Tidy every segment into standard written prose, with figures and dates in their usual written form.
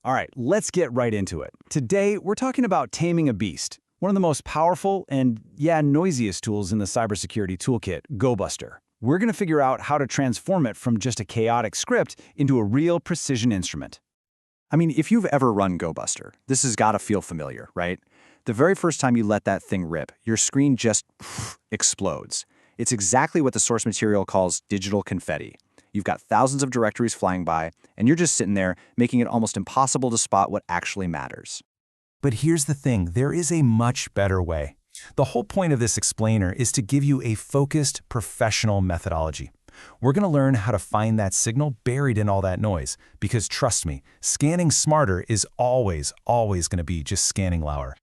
All right, let's get right into it. Today, we're talking about taming a beast, one of the most powerful and, noisiest tools in the cybersecurity toolkit, Gobuster. We're going to figure out how to transform it from just a chaotic script into a real precision instrument. I mean, if you've ever run Gobuster, this has got to feel familiar, right? The very first time you let that thing rip, your screen just explodes. It's exactly what the source material calls digital confetti. You've got thousands of directories flying by, and you're just sitting there, making it almost impossible to spot what actually matters. But here's the thing, there is a much better way. The whole point of this explainer is to give you a focused, professional methodology. We're going to learn how to find that signal buried in all that noise, because trust me, scanning smarter is always going to be just scanning louder.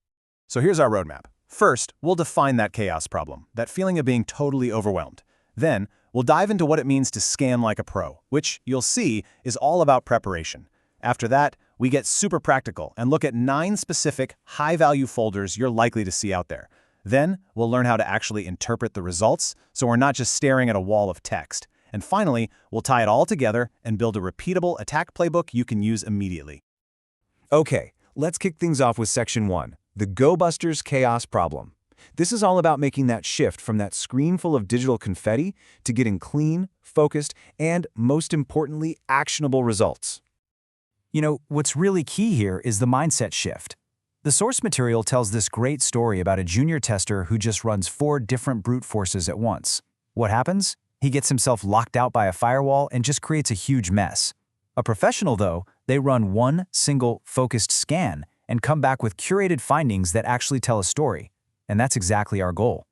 So here's our roadmap. First, we'll define that chaos problem, that feeling of being totally overwhelmed. Then, we'll dive into what it means to scan like a pro, which, you'll see, is all about preparation. After that, we get super practical and look at 9 specific, high-value folders you're likely to see out there. Then, we'll learn how to actually interpret the results, so we're not just staring at a wall of text. And finally, we'll tie it all together and build a repeatable attack playbook you can use immediately. Okay, let's kick things off with Section 1, the Gobuster's chaos problem. This is all about making that shift from that screen full of digital confetti to getting clean, focused, and, most importantly, actionable results. You know, what's really key here is the mindset shift. The source material tells this great story about a junior tester who just runs 4 different brute forces at once. What happens? He gets himself locked out by a firewall and just creates a huge mess. A professional, though, they run one single focused scan and come back with curated findings that actually tell a story. And that's exactly our goal.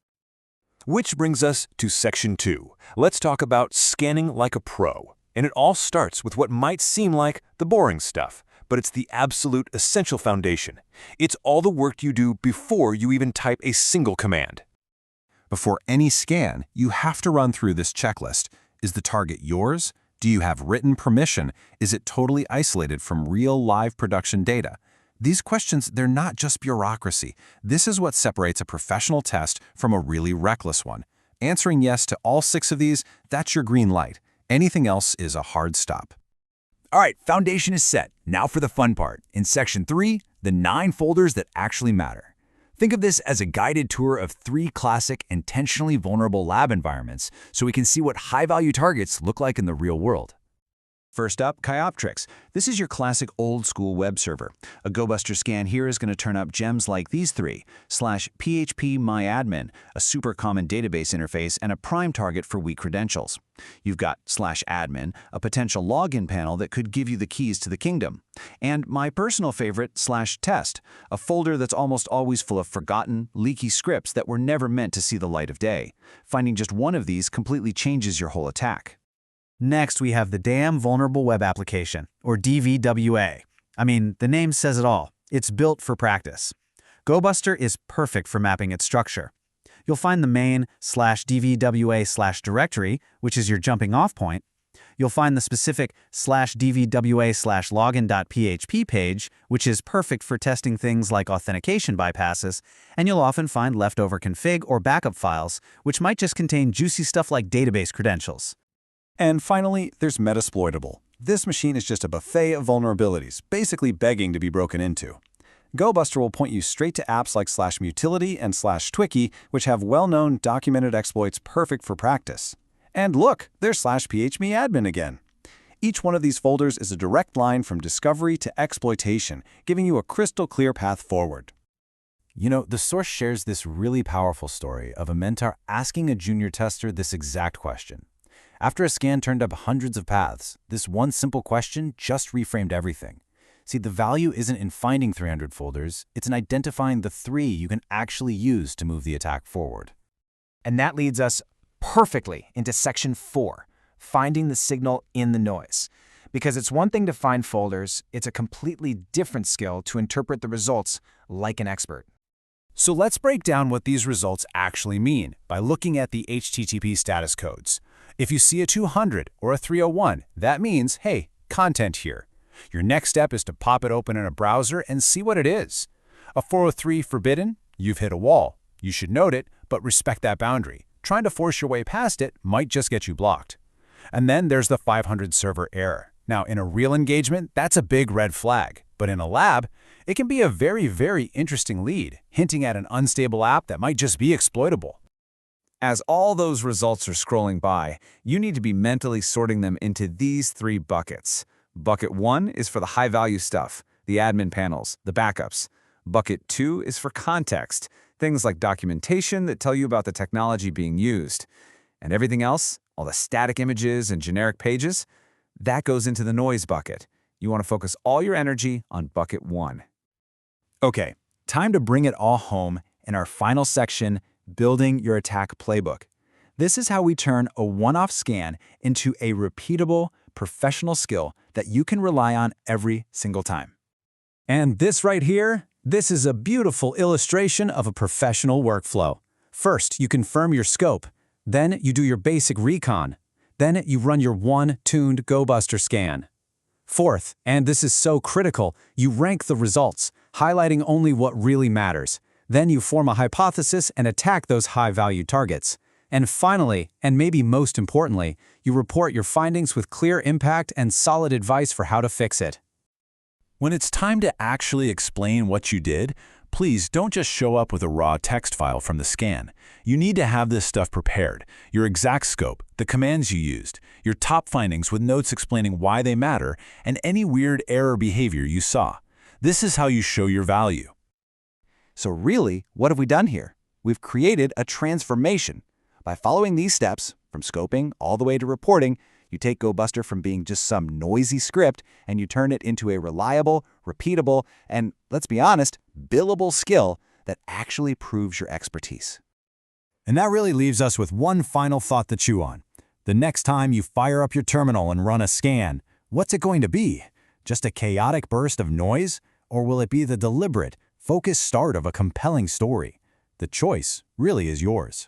Which brings us to Section 2. Let's talk about scanning like a pro. And it all starts with what might seem like the boring stuff, but it's the absolute essential foundation. It's all the work you do before you even type a single command. Before any scan, you have to run through this checklist. Is the target yours? Do you have written permission? Is it totally isolated from real live production data? These questions, they're not just bureaucracy. This is what separates a professional test from a really reckless one. Answering yes to all 6 of these, that's your green light. Anything else is a hard stop. All right, foundation is set. Now for the fun part. In Section 3, the 9 folders that actually matter. Think of this as a guided tour of 3 classic, intentionally vulnerable lab environments so we can see what high-value targets look like in the real world. First up, Kioptrix. This is your classic old-school web server. A Gobuster scan here is going to turn up gems like these 3, /php myadmin, a super common database interface and a prime target for weak credentials. You've got /admin, a potential login panel that could give you the keys to the kingdom. And my personal favorite, /test, a folder that's almost always full of forgotten, leaky scripts that were never meant to see the light of day. Finding just one of these completely changes your whole attack. Next, we have the Damn Vulnerable Web Application, or DVWA. I mean, the name says it all. It's built for practice. Gobuster is perfect for mapping its structure. You'll find the main /DVWA/directory, which is your jumping off point. You'll find the specific /DVWA/login.php page, which is perfect for testing things like authentication bypasses, and you'll often find leftover config or backup files, which might just contain juicy stuff like database credentials. And finally, there's Metasploitable. This machine is just a buffet of vulnerabilities, basically begging to be broken into. Gobuster will point you straight to apps like /mutility and /twicky, which have well-known documented exploits perfect for practice. And look, there's /phpMyAdmin again. Each one of these folders is a direct line from discovery to exploitation, giving you a crystal clear path forward. You know, the source shares this really powerful story of a mentor asking a junior tester this exact question. After a scan turned up hundreds of paths, this one simple question just reframed everything. See, the value isn't in finding 300 folders, it's in identifying the 3 you can actually use to move the attack forward. And that leads us perfectly into Section 4, finding the signal in the noise. Because it's one thing to find folders, it's a completely different skill to interpret the results like an expert. So let's break down what these results actually mean by looking at the HTTP status codes. If you see a 200 or a 301, that means, hey, content here. Your next step is to pop it open in a browser and see what it is. A 403 forbidden? You've hit a wall. You should note it, but respect that boundary. Trying to force your way past it might just get you blocked. And then there's the 500 server error. Now, in a real engagement, that's a big red flag. But in a lab, it can be a very, very interesting lead, hinting at an unstable app that might just be exploitable. As all those results are scrolling by, you need to be mentally sorting them into these 3 buckets. Bucket 1 is for the high-value stuff, the admin panels, the backups. Bucket 2 is for context, things like documentation that tell you about the technology being used. And everything else, all the static images and generic pages, that goes into the noise bucket. You want to focus all your energy on bucket 1. Okay, time to bring it all home in our final section, building your attack playbook. This is how we turn a one-off scan into a repeatable, professional skill that you can rely on every single time. And this right here, this is a beautiful illustration of a professional workflow. First, you confirm your scope. Then you do your basic recon. Then you run your one-tuned Gobuster scan. Fourth, and this is so critical, you rank the results, highlighting only what really matters. Then you form a hypothesis and attack those high-value targets. And finally, and maybe most importantly, you report your findings with clear impact and solid advice for how to fix it. When it's time to actually explain what you did, please don't just show up with a raw text file from the scan. You need to have this stuff prepared, your exact scope, the commands you used, your top findings with notes explaining why they matter, and any weird error behavior you saw. This is how you show your value. So really, what have we done here? We've created a transformation. By following these steps, from scoping all the way to reporting, you take Gobuster from being just some noisy script and you turn it into a reliable, repeatable, and, let's be honest, billable skill that actually proves your expertise. And that really leaves us with one final thought to chew on. The next time you fire up your terminal and run a scan, what's it going to be? Just a chaotic burst of noise? Or will it be the deliberate, focused start of a compelling story? The choice really is yours.